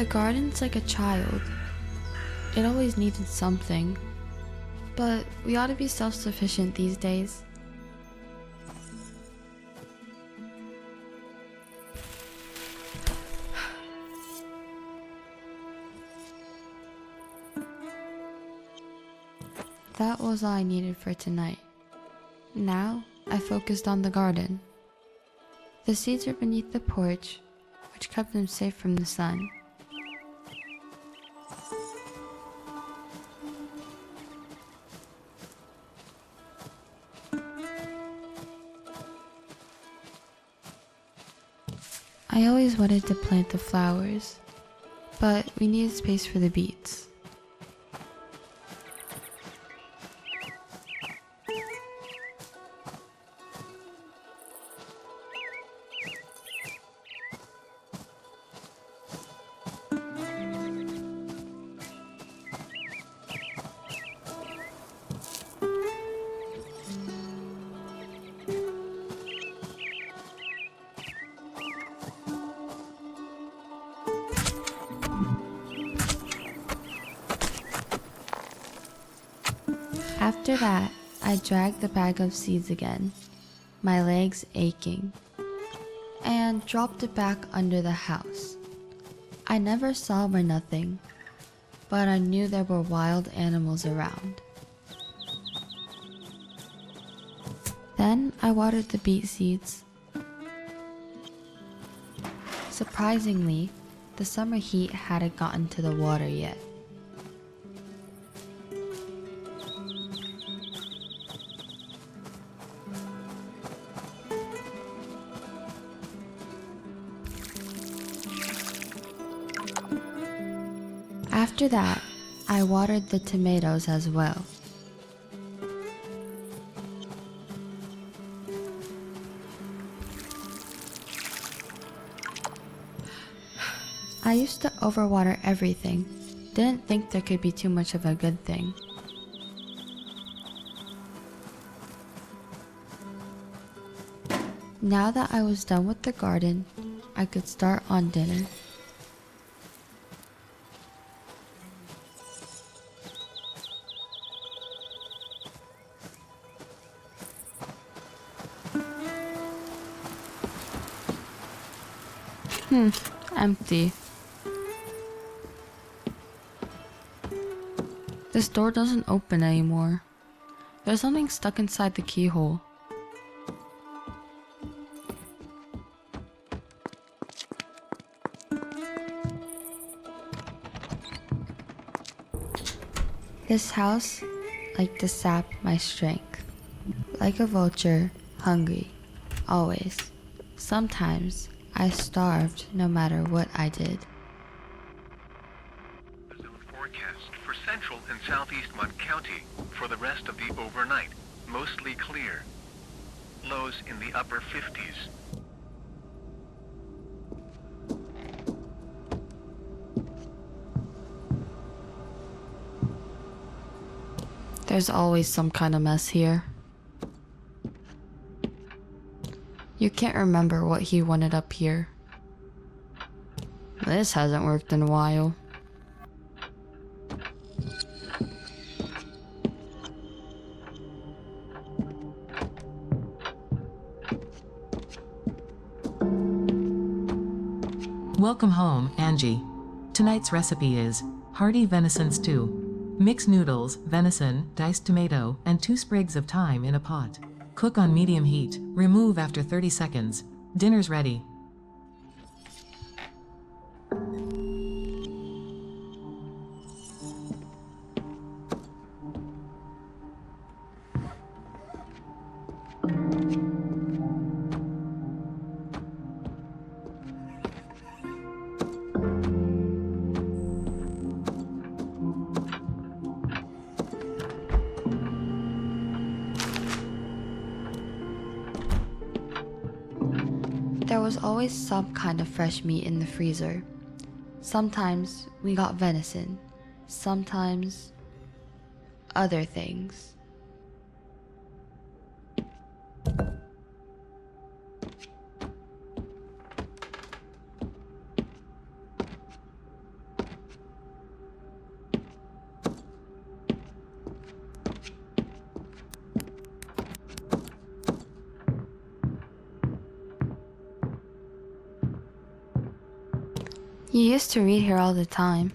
The garden's like a child. It always needed something. But we ought to be self-sufficient these days. That was all I needed for tonight. Now, I focused on the garden. The seeds are beneath the porch, which kept them safe from the sun. I always wanted to plant the flowers, but we needed space for the beets. After that, I dragged the bag of seeds again, my legs aching, and dropped it back under the house. I never saw or nothing, but I knew there were wild animals around. Then I watered the beet seeds. Surprisingly, the summer heat hadn't gotten to the water yet. After that, I watered the tomatoes as well. I used to overwater everything, didn't think there could be too much of a good thing. Now that I was done with the garden, I could start on dinner. Empty. This door doesn't open anymore. There's something stuck inside the keyhole. This house liked to sap my strength. Like a vulture, hungry, always. Sometimes I starved no matter what I did. The zone forecast for central and southeast Mont County for the rest of the overnight, mostly clear. Lows in the upper 50s. There's always some kind of mess here. You can't remember what he wanted up here. This hasn't worked in a while. Welcome home, Angie. Tonight's recipe is hearty venison stew. Mix noodles, venison, diced tomato, and 2 sprigs of thyme in a pot. Cook on medium heat. Remove after 30 seconds. Dinner's ready. There was always some kind of fresh meat in the freezer. Sometimes we got venison, sometimes other things. You used to read here all the time.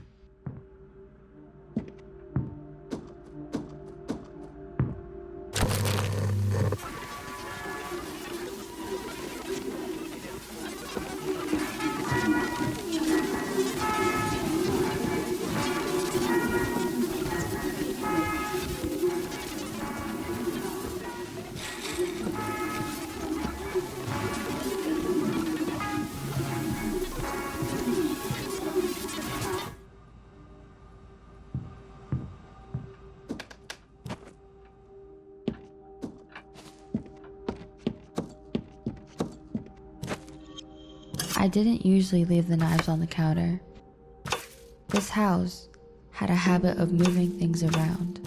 I didn't usually leave the knives on the counter. This house had a habit of moving things around.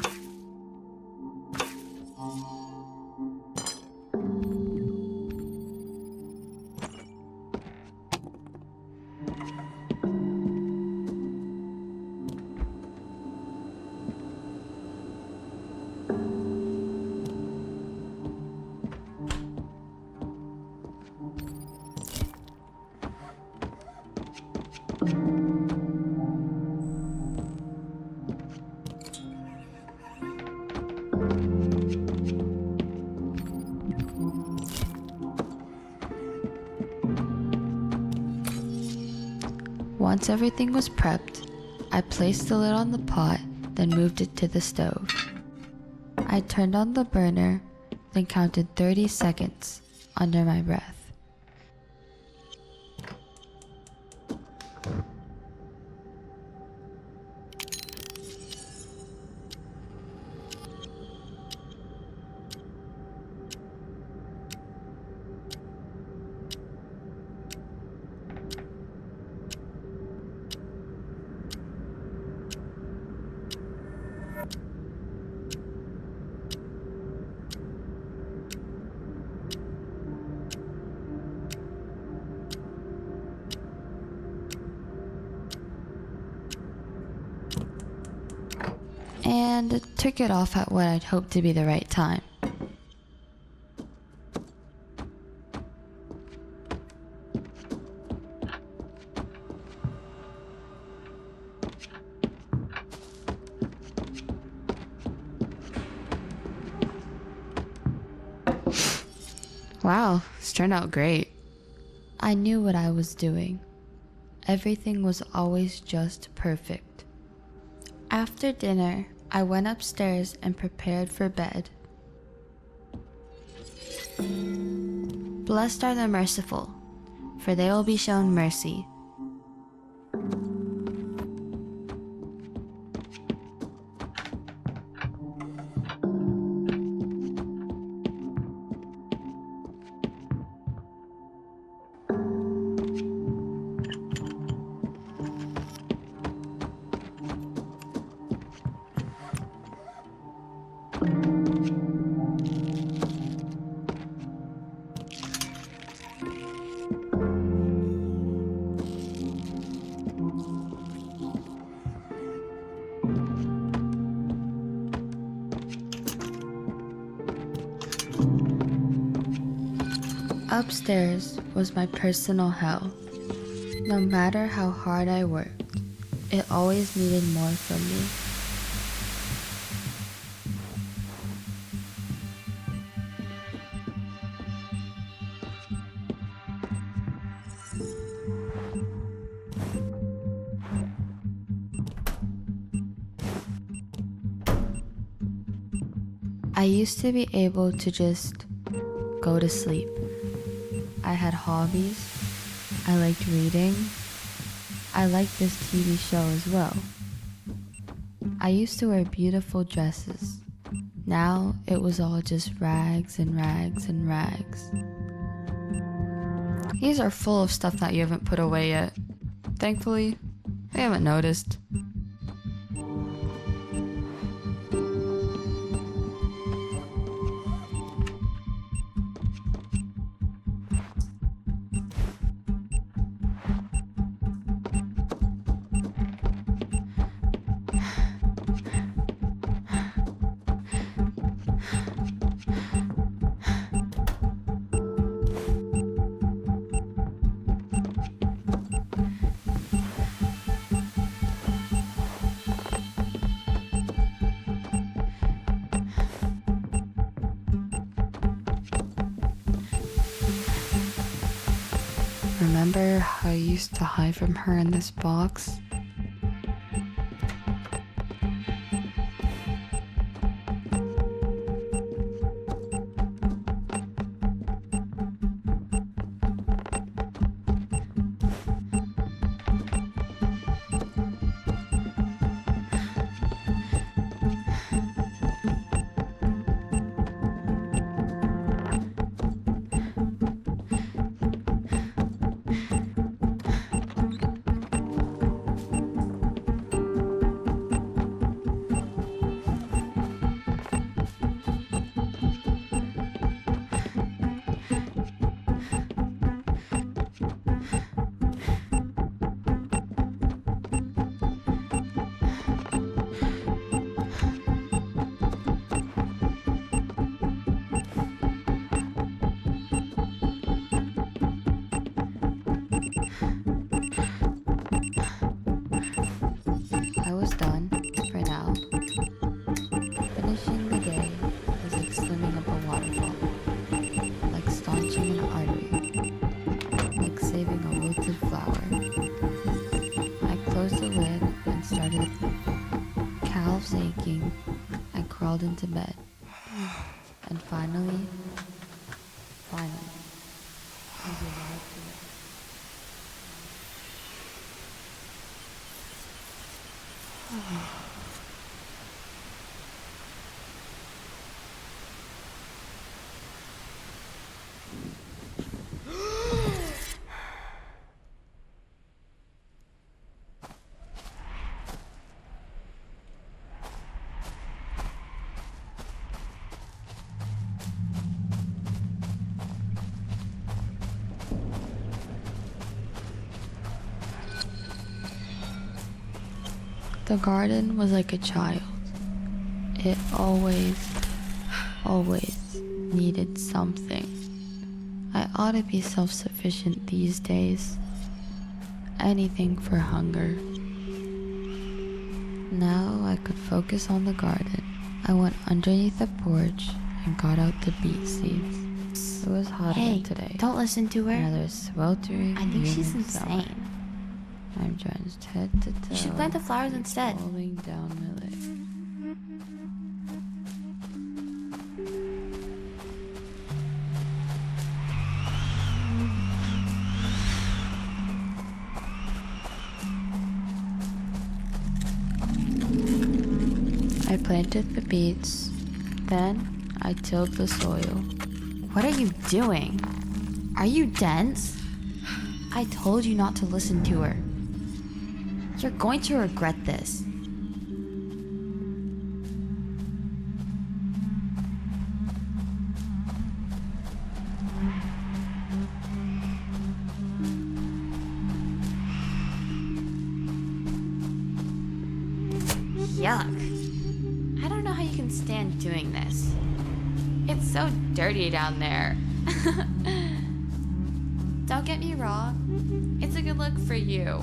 Once everything was prepped, I placed the lid on the pot, then moved it to the stove. I turned on the burner, then counted 30 seconds under my breath. And took it off at what I'd hoped to be the right time. Wow, it's turned out great. I knew what I was doing. Everything was always just perfect. After dinner, I went upstairs and prepared for bed. Blessed are the merciful, for they will be shown mercy. Upstairs was my personal hell. No matter how hard I worked, it always needed more from me. I used to be able to just go to sleep. I had hobbies. I liked reading. I liked this TV show as well. I used to wear beautiful dresses. Now it was all just rags and rags and rags. These are full of stuff that you haven't put away yet. Thankfully, I haven't noticed. Remember how I used to hide from her in this box? I was done, for now. Finishing the day was like swimming up a waterfall, like staunching an artery, like saving a wilted flower. I closed the lid and started calves aching. I crawled into bed. And finally, I was allowed to rest. The garden was like a child. It always needed something. I ought to be self-sufficient these days. Anything for hunger. Now I could focus on the garden. I went underneath the porch and got out the beet seeds. It was hot again today. Don't listen to her. Another sweltering I think she's humid summer. insane. I'm drenched head to toe. You should plant the flowers instead. Falling down my leg. I planted the beets. Then I tilled the soil. What are you doing? Are you dense? I told you not to listen to her. You're going to regret this. Yuck. I don't know how you can stand doing this. It's so dirty down there. Don't get me wrong. It's a good look for you.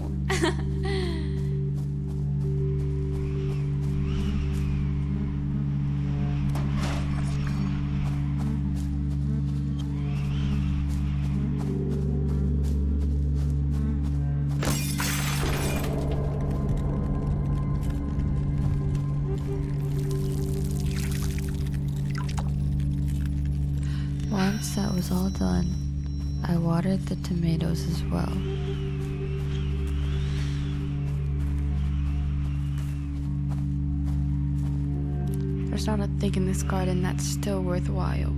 Once that was all done, I watered the tomatoes as well. There's not a thing in this garden that's still worthwhile.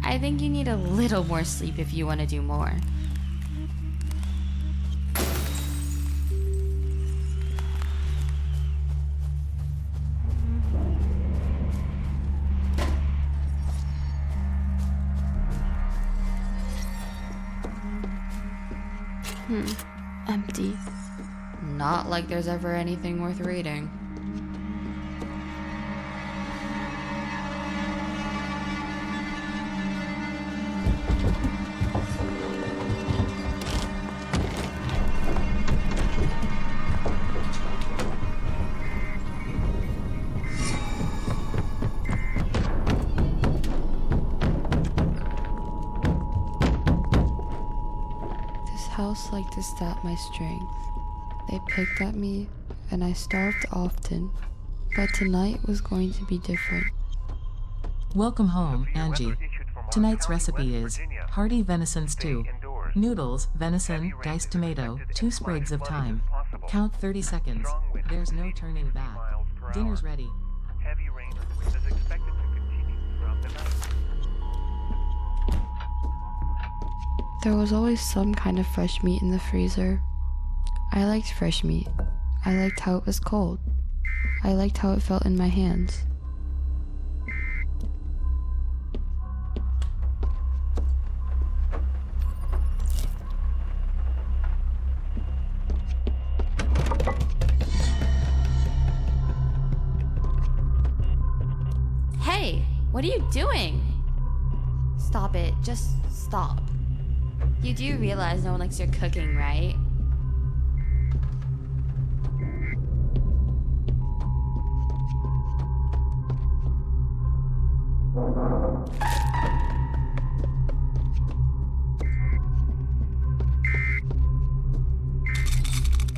I think you need a little more sleep if you want to do more. Empty. Not like there's ever anything worth reading. house liked to sap my strength. They picked at me, and I starved often, but tonight was going to be different. Welcome home, Angie. Tonight's recipe is hearty venison stew. Noodles, venison, diced tomato, 2 sprigs of thyme. Count 30 seconds. There's no turning back. Dinner's ready. Heavy rain or wind is expected to continue throughout the night. There was always some kind of fresh meat in the freezer. I liked fresh meat. I liked how it was cold. I liked how it felt in my hands. Hey, what are you doing? Stop it, just stop. You do realize no one likes your cooking, right?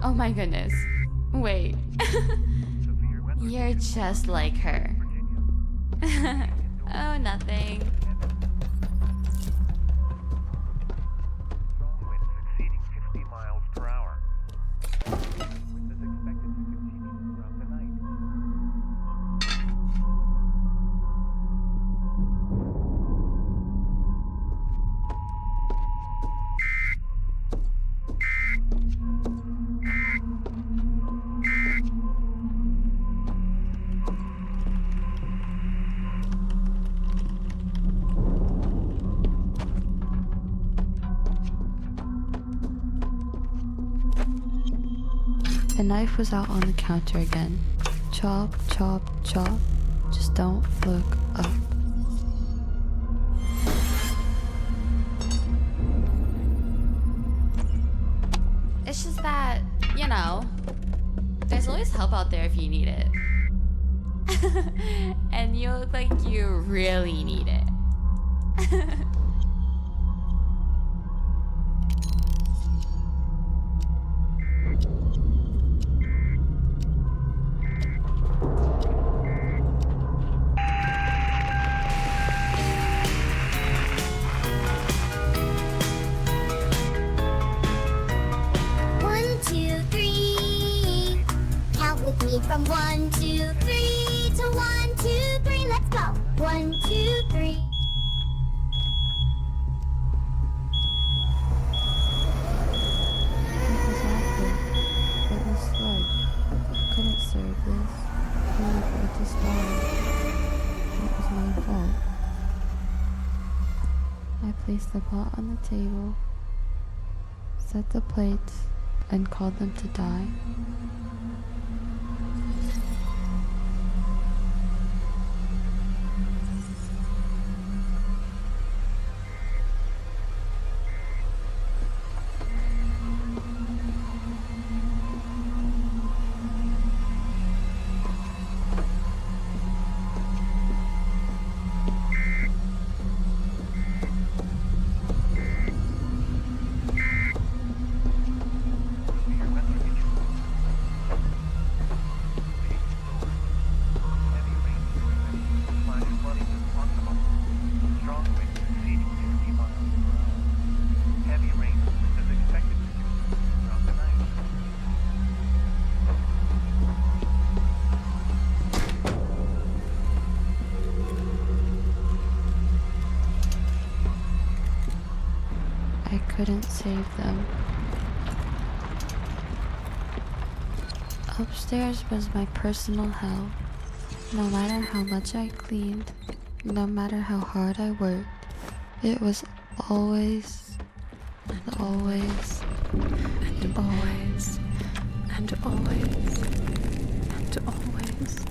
Oh my goodness. Wait. You're just like her. Oh, nothing. Strong winds exceeding 50 miles per hour. Wind is expected to continue throughout the night. The knife was out on the counter again. Chop, chop, chop. Just don't look up. It's just that, you know, there's always help out there if you need it. And you look like you really need it. From 1, 2, 3 to 1, 2, 3, let's go. 1, 2, 3. It was awful. It was slow. I couldn't serve this. I was about to starve. It was my fault. I placed the pot on the table, set the plates, and called them to die. I couldn't save them. Upstairs was my personal hell. No matter how much I cleaned, no matter how hard I worked, it was always, and always, and always, and always, and always.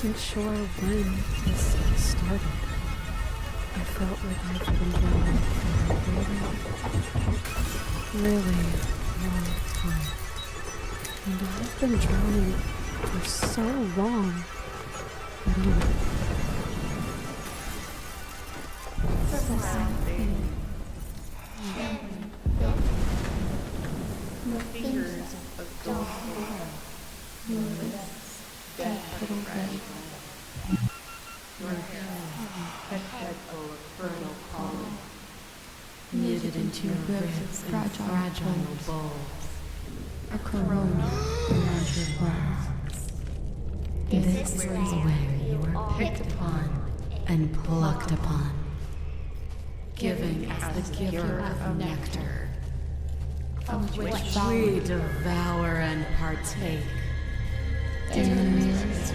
wasn't sure when this started. I felt like I've been drowning for a really long time. And I've been drowning for so long. But anyway. The fingers of gold hair, your lips that had fresh your hair, a head full of fertile pollen, knitted into your ribs of fragile bulbs, a corona around your bones. This is where you were picked upon and plucked upon, giving as the giver of nectar, of which we devour and partake. There is